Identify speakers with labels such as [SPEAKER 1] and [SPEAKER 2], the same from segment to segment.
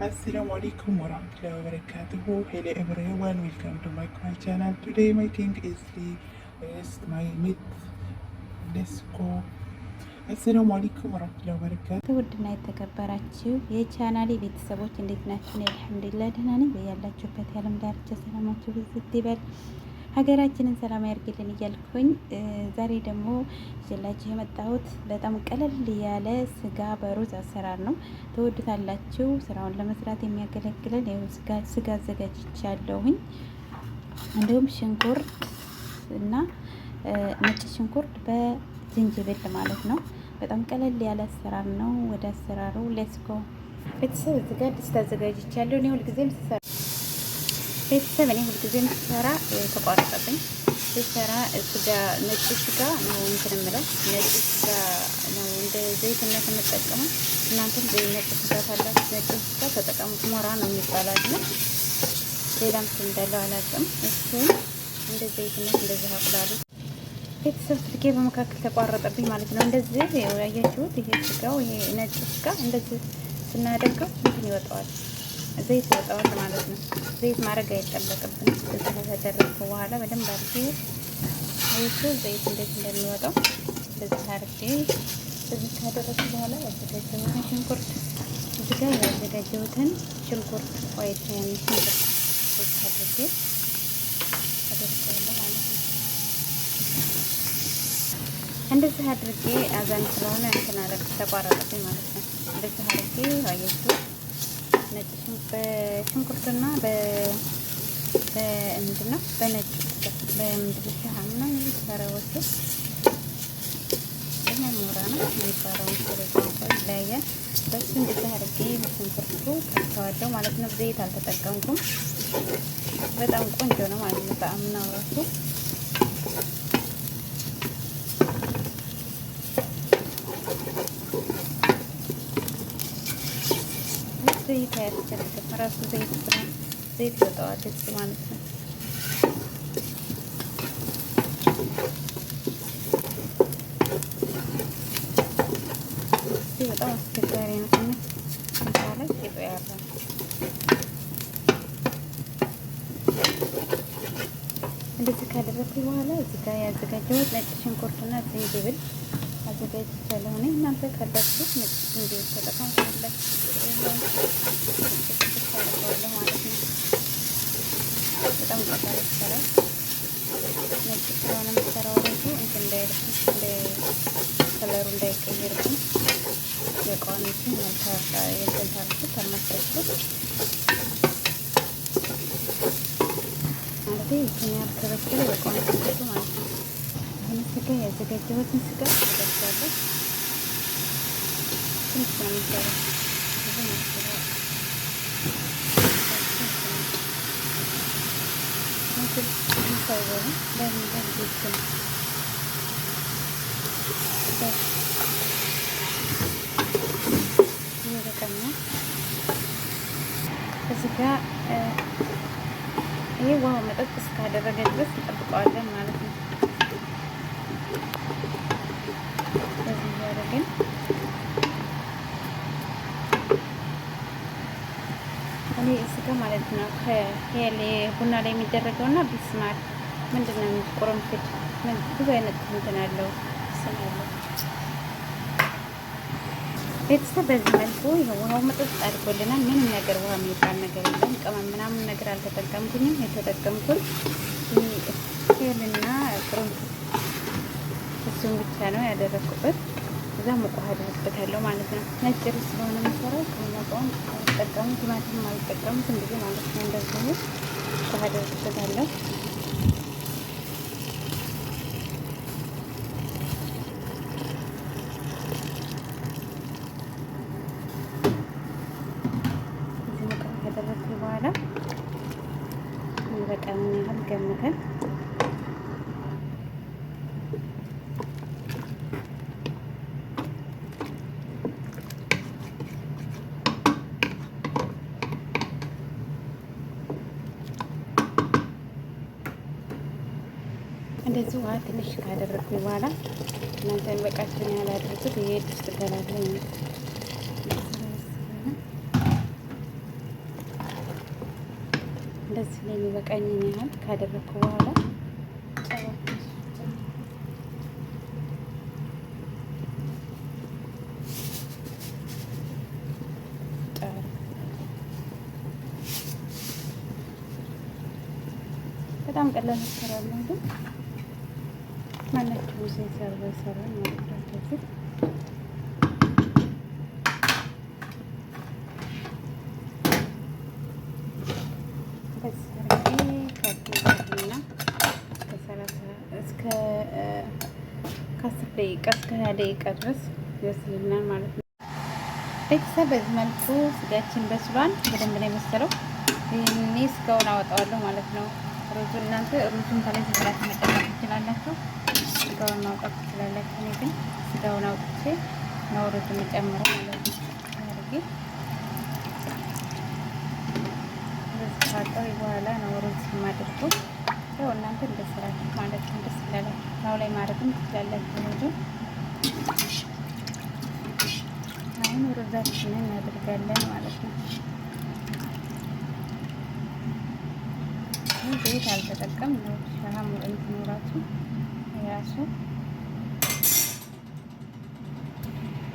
[SPEAKER 1] Assalamu alaikum warahmatullahi wabarakatuh. Hello everyone, welcome to my channel. Today my thing is the rest my meat. Let's go. አሰላሙ አለይኩም ወራህመቱላሂ ወበረካቱ።
[SPEAKER 2] ውድና የተከበራችሁ የቻናሌ ቤተሰቦች እንዴት ናችሁ? አልሐምዱሊላህ ደህና ነኝ። በያላችሁበት የዓለም ዳርቻ ሰላማችሁ ብዝት ይበል፣ ሀገራችንን ሰላም ያርግልን እያልኩኝ ዛሬ ደግሞ ይዤላችሁ የመጣሁት በጣም ቀለል ያለ ስጋ በሩዝ አሰራር ነው። ትወዱታላችሁ። ስራውን ለመስራት የሚያገለግለን ስጋ አዘጋጅቻለሁኝ። እንዲሁም ሽንኩርት እና ነጭ ሽንኩርት በዝንጅብል ማለት ነው። በጣም ቀለል ያለ አሰራር ነው። ወደ አሰራሩ ሌትስ ጎ። ቤተሰብ እዚህ ጋር ድስት አዘጋጅቻለሁ። እኔ ሁልጊዜም ስሰራ ተቋረጠብኝ ስሰራ ስጋ ነጭ ስጋ ነው እንትን የምለው ነጭ ስጋ ነው እንደ ዘይትነት የምጠቀመው። እናንተም ነጭ ስጋ ካላችሁ ነጭ ስጋ ተጠቀሙት። ሞራ ነው የሚባለው አይደል? ሌላም ስም እንዳለው አላውቅም። እሱን እንደ ዘይትነት እንደዚህ አቁላሉ። ቤተሰብ ስልኬ በመካከል ተቋረጠብኝ ማለት ነው። እንደዚህ ያያችሁት ይሄ ስጋው ይሄ ነጭ ስጋ እንደዚህ ስናደርገው እንትን ይወጣዋል፣ ዘይት ይወጣዋል ማለት ነው። ዘይት ማድረግ አይጠበቅብን። እዚህ ከተደረገ በኋላ በደንብ አድርጌ ዘይቱ ዘይት እንዴት እንደሚወጣው እንደዚህ አድርጌ እዚህ ካደረኩ በኋላ ያዘጋጀሁትን ሽንኩርት እዚህ ጋር ያዘጋጀሁትን ሽንኩርት ዋይት ነው ሽንኩርት እዚህ አድርጌ አደርጋለሁ ማለት ነው። እንደዚህ አድርጌ አዛን ስለሆነ እንትን አረግ ተቋረጠብኝ ማለት ነው። እንደዚህ አድርጌ አያችሁ ነጭ በሽንኩርትና በምንድነው በነጭ በምንድነው ሻሃምና ሰራወት እኛ ሞራ ነው የሚባለው ስለዚህ ይለያያል። በሱ እንደዚህ አድርጌ በሽንኩርቱ ከተዋለው ማለት ነው። ዘይት አልተጠቀምኩም። በጣም ቆንጆ ነው ማለት ነው። በአምናው ራሱ ዘይት አያስፈልግም። ራሱ ዘይት ይወጣዋል እዚህ ማለት ነው። በጣም አስቸጋሪ ነው። ትንሽ ጤጦ ያራል። እንደዚህ ካደረኩ በኋላ እዚህ ጋር ያዘጋጀሁት ነጭ ሽንኩርትና ዝንጅብል አዘጋጅቻለሁ። እናንተ ካላችሁ ነጭ ዝንጅብል ተጠቀሙ ካላችሁ ማለት ነው። በጣም ቀላል ይሰራል። ነጭ ስለሆነ የምሰራው ራሱ እንትን እንዳይልብን ከለሩ እንዳይቀየርብን የቋሚችን ያልተንታርኩት አልማስረችት ማለት ይህን ያልከበከለ የቋሚችነቱ ማለት ነው። ይህን ስጋ ያዘጋጀሁትን ስጋ አዘጋጃለሁ። ትንሽ ነው የሚሰራው ብዙ መስራት እዚህ ጋር ይሄ ውሃው መጠጥ እስካደረገ ድረስ እንጠብቀዋለን ማለት ነው። በዚህ እያደረግን እኔ እዚህ ጋር ማለት ነው ከሄል ቡና ላይ የሚደረገውና ቢስማር ምንድን ነው ቁርንፍድ ብዙ አይነት እንትን አለው ስም ያለው ቤተሰብ በዚህ መልኩ ውሃው መጠጥ አድርጎልናል። ምንም ነገር ውሃ የሚባል ነገር የለም። ቅመም ምናምን ነገር አልተጠቀምኩኝም። የተጠቀምኩት ሄልና ቁርንፍድ እሱን ብቻ ነው ያደረኩበት። እዛ ሙቅ ውሃ አደረግበታለሁ ማለት ነው። ነጭ ሩዝ ስለሆነ የሚሰራው ከመጣውን አልጠቀሙ ቲማቲም አልጠቀሙት እንደዚህ ማለት ነው። እንደዚህ ውሃ አደረግበታለሁ። እዚህ ሙቅ ውሃ ካደረግኩ በኋላ በቃ ምን ያህል ገምተን እንደዚህ ውሃ ትንሽ ካደረግኩኝ በኋላ እናንተን በቃችሁን ያህል አድርጉት። ይሄ ድስት ገላለኝ እንደዚህ ላይ የሚበቃኝን ያህል ካደረግኩ በኋላ በጣም ቀላል አሰራር ነው፣ ግን ማናቸውም ሲሰሩ ይሰራል ማለት ነው። እስከ 10 ደቂቃ እስከ 20 ደቂቃ ድረስ ይወስድልናል ማለት ነው። ቤተሰብ በዚህ መልኩ ስጋችን በስሏል። በደንብ ነው የመሰለው። ይሄኔ ስጋውን አወጣዋለሁ ማለት ነው። ሩዙ እናንተ ሩዙን ከላይ ስላችሁ መጠቀም ትችላላችሁ፣ ስጋውን ማውጣት ትችላላችሁ። እኔ ግን ስጋውን አውጥቼ ነው ሩዙን የምጨምረው ማለት ነው። አድርጌ ሩዝ ካወጣሁ በኋላ ነው ሩዝ የማደርገው። ያው እናንተ እንደስራችሁ ማለት ነው። ደስ ይላላችሁ ነው ላይ ማድረግም ትችላላችሁ። ሩዙ አሁን ሩዛችንን እናደርጋለን ማለት ነው። ዘይት አልተጠቀም ነው ሻሃም እንትን ራሱ ያሱ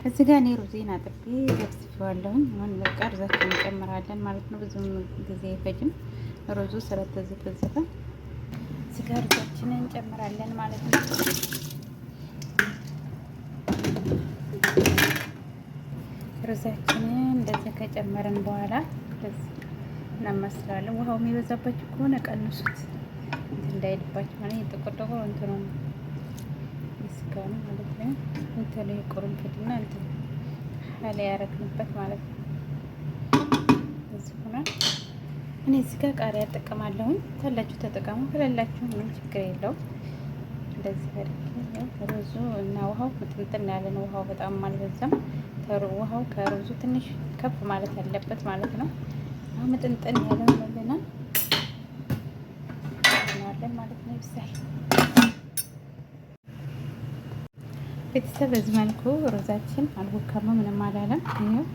[SPEAKER 2] እዚህ ጋር እኔ ሩዜን አጥቤ ዘብስፌዋለሁኝ። አሁን በቃ ሩዛችንን እንጨምራለን ማለት ነው። ብዙም ጊዜ አይፈጅም ሩዙ ስለተዘፈዘፈ። እዚህ ጋር ሩዛችንን እንጨምራለን ማለት ነው። ሩዛችንን እንደዚህ ከጨመረን በኋላ እናማስለዋለን። ውሃው የሚበዛባችሁ ከሆነ ቀንሱት፣ እንዳይልባችሁ ማለት የጥቁር ጥቁር እንትኑ ይስጋው ማለት ነው። እንትን የቁርንፍድና እንትን ሀላ ያረግንበት ማለት ነው። እዚህ ሆኗል። እኔ እዚህ ጋር ቃሪያ እጠቀማለሁኝ። ካላችሁ ተጠቀሙ፣ ከሌላችሁ ምንም ችግር የለውም። እንደዚህ አድርጌ ሩዙ እና ውሃው ምጥምጥን ያለ ነው። ውሃው በጣም አልበዛም። ውሃው ከሩዙ ትንሽ ከፍ ማለት ያለበት ማለት ነው። አሁን ምጥንጥን ያለው ለለና እናለን ማለት ነው። ይብሳል ቤተሰብ። በዚህ መልኩ ሩዛችን አልቦካም፣ ምንም አላለም። ይሄው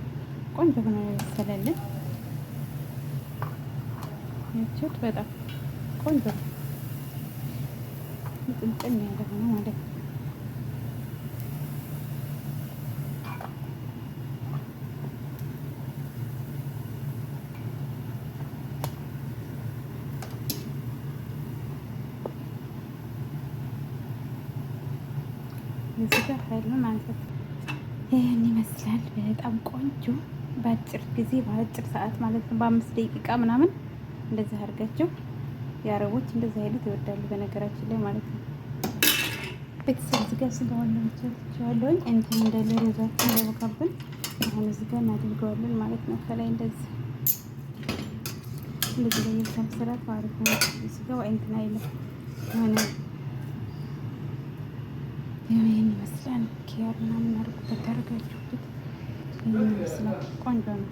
[SPEAKER 2] ቆንጆ ሆኖ የበሰለልን እቺት በጣም ቆንጆ ምጥንጥን ያለው ነው ማለት ነው። እዚህ ጋር ኃይል ማንሳት ይህን ይመስላል። በጣም ቆንጆ በአጭር ጊዜ በአጭር ሰዓት ማለት ነው። በ5 ደቂቃ ምናምን እንደዚህ አድርጋቸው። የአረቦች እንደዚህ አይነት ይወዳሉ በነገራችን ላይ ማለት ነው። ቤተሰብ እዚህ ጋር ስጋውን ለምቻለሁኝ እንትን እንዳለ ሮዛችን እንዳይቦካብን አሁን እዚህ ጋር እናደርገዋለን ማለት ነው። ከላይ እንደዚህ ላይ የተሰራት ማለት ነው። ስጋው እንትን አይልም ሆነ ይሄን ይመስላል። ኪያር ምናምን አድርጉበት ታደርጋችሁበት ይሄን ይመስላል። ቆንጆ ነው።